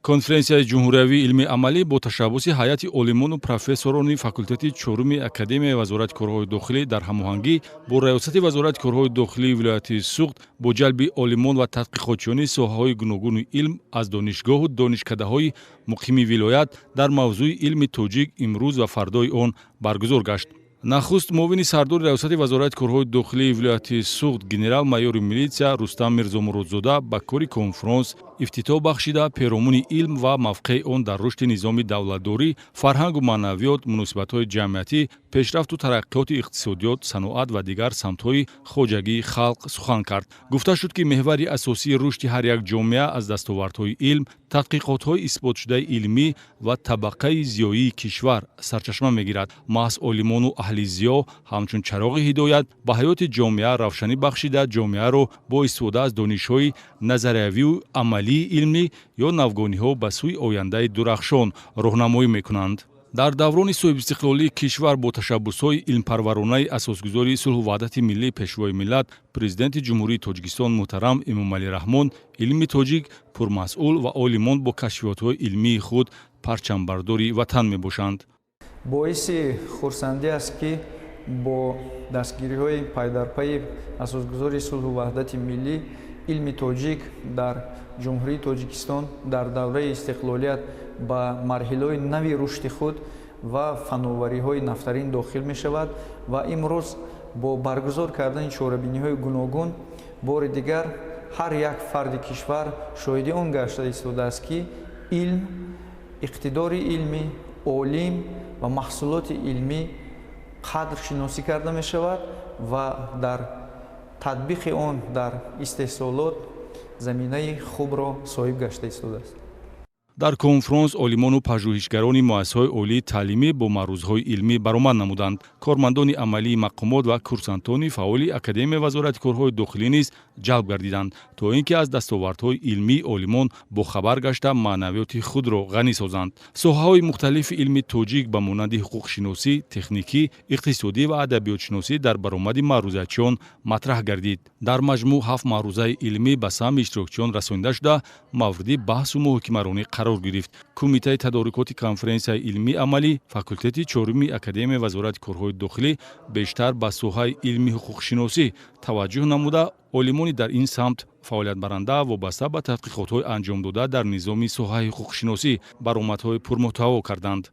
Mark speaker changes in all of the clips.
Speaker 1: Конференсияи ҷумҳуриявии илми амалӣ бо ташаббуси ҳайати олимону профессорони факултети чоруми Академияи вазорати корҳои дохилӣ дар ҳамоҳангӣ бо раёсати вазорати корҳои дохилии вилояти Суғд бо ҷалби олимон ва тадқиқотчиёни соҳаҳои гуногуни илм аз донишгоҳу донишкадаҳои муқими вилоят дар мавзӯи илми тоҷик имрӯз ва фардои он баргузор гашт. Нахуст муовини сардори раёсати вазорати корҳои дохилии вилояти Суғд генерал-майёри милитсия Рустам Мирзомуродзода ба кори конфронс ифтитоҳ бахшида перомони илм ва мавқеи он дар рушди низоми давлатдорӣ, фарҳангу маънавиёт, муносибатҳои ҷамъиятӣ, пешрафту тараққиёти иқтисодиёт, саноат ва дигар самтҳои хоҷагии халқ сухан кард. Гуфта шуд, ки меҳвари асосии рушди ҳар як ҷомеа аз дастовардҳои илм, тадқиқотҳои исботшудаи илмӣ ва табақаи зиёии кишвар сарчашма мегирад. Маҳз олимону аҳли зиё ҳамчун чароғи ҳидоят ба ҳаёти ҷомеа равшанӣ бахшида, ҷомеаро бо истифода аз донишҳои назариявию амалии илмӣ ё навгониҳо ба сӯи ояндаи дурахшон роҳнамоӣ мекунанд. Дар даврони соҳибистиқлолии кишвар бо ташаббусҳои илмпарваронаи асосгузори сулҳу ваҳдати миллии пешвои миллат, президенти ҷумҳурии Тоҷикистон муҳтарам Эмомалӣ Раҳмон илми тоҷик пурмасъул ва олимон бо кашфиётҳои илмии худ парчамбардори ватан мебошанд.
Speaker 2: боиси хурсандӣ аст, ки бо дастгириҳои пайдарпайи асосгузори сулҳу ваҳдати миллӣ илми тоҷик дар ҷумҳурии Тоҷикистон дар давраи истиқлолият ба марҳилаҳои нави рушди худ ва фановариҳои нафтарин дохил мешавад ва имрӯз бо баргузор кардани чорабиниҳои гуногун бори дигар ҳар як фарди кишвар шоҳиди он гашта истодааст, ки илм, иқтидори илмӣ, олим ва маҳсулоти илмӣ қадршиносӣ карда мешавад ва дар татбиқи он дар истеҳсолот заминаи хубро соҳиб гашта истодааст.
Speaker 1: Дар конфронс олимону пажӯҳишгарони муассисаҳои олии таълимӣ бо маърузҳои илмӣ баромад намуданд. Кормандони амалии мақомот ва курсантони фаъоли Академияи вазорати корҳои дохилӣ низ ҷалб гардиданд, то ин ки аз дастовардҳои илмии олимон бохабар гашта маънавиёти худро ғанӣ созанд. Соҳаҳои мухталифи илми тоҷик ба монанди ҳуқуқшиносӣ, техникӣ, иқтисодӣ ва адабиётшиносӣ дар баромади маърузаатчиён матраҳ гардид. Дар маҷмӯъ 7 маърузаи илмӣ ба саҳми иштирокчиён расонида шуда, мавриди баҳсу муҳокимаронӣ қарор гирифт. Кумитаи тадорикоти конференсияи илмии амалӣ, факултети чоруми Академияи вазорати корҳои дохилӣ бештар ба соҳаи илми ҳуқуқшиносӣ таваҷҷӯҳ намуда, олимони дар ин самт фаъолиятбаранда вобаста ба тадқиқотҳои анҷомдода дар низоми соҳаи ҳуқуқшиносӣ баромадҳои пурмуҳтаво карданд.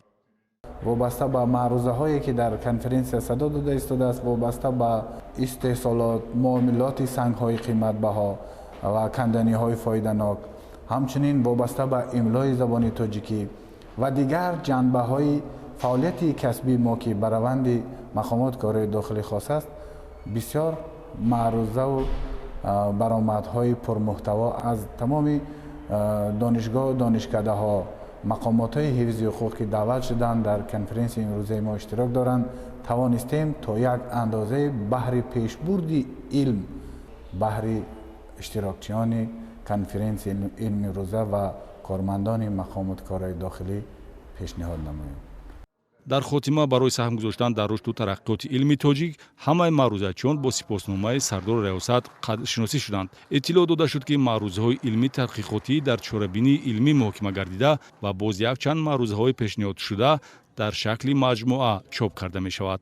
Speaker 3: вобаста ба маърузаҳое ки дар конференсия садо дода истодааст, вобаста ба истеҳсолот, муомилоти сангҳои қиматбаҳо ва канданиҳои фоиданок, ҳамчунин вобаста ба имлои забони тоҷикӣ ва дигар ҷанбаҳои фаъолияти касбии мо ки ба раванди мақомоти корҳои дохилӣ хос аст, бисёр маърузаву баромадҳои пурмуҳтаво аз тамоми донишгоҳу донишкадаҳо, мақомотҳои ҳифзи ҳуқуқ ки даъват шуданд дар конференсияи имрӯзаи мо иштирок доранд, тавонистем то як андозаи баҳри пешбурди илм, баҳри иштирокчиёни конференсияи имрӯза ва кормандони мақомоти корҳои дохилӣ пешниҳод намоем.
Speaker 1: Дар хотима барои саҳм гузоштан дар рушду тараққиёти илми тоҷик, ҳамаи маърузаатчиён бо сипосномаи сардори раёсат қадршиносӣ шуданд. Иттилоъ дода шуд, ки маърузаҳои илмӣ тадқиқотӣ дар чорабинии илмӣ муҳокима гардида ва боз якчанд маърузаҳои пешниҳодшуда дар шакли маҷмӯа чоп карда мешавад.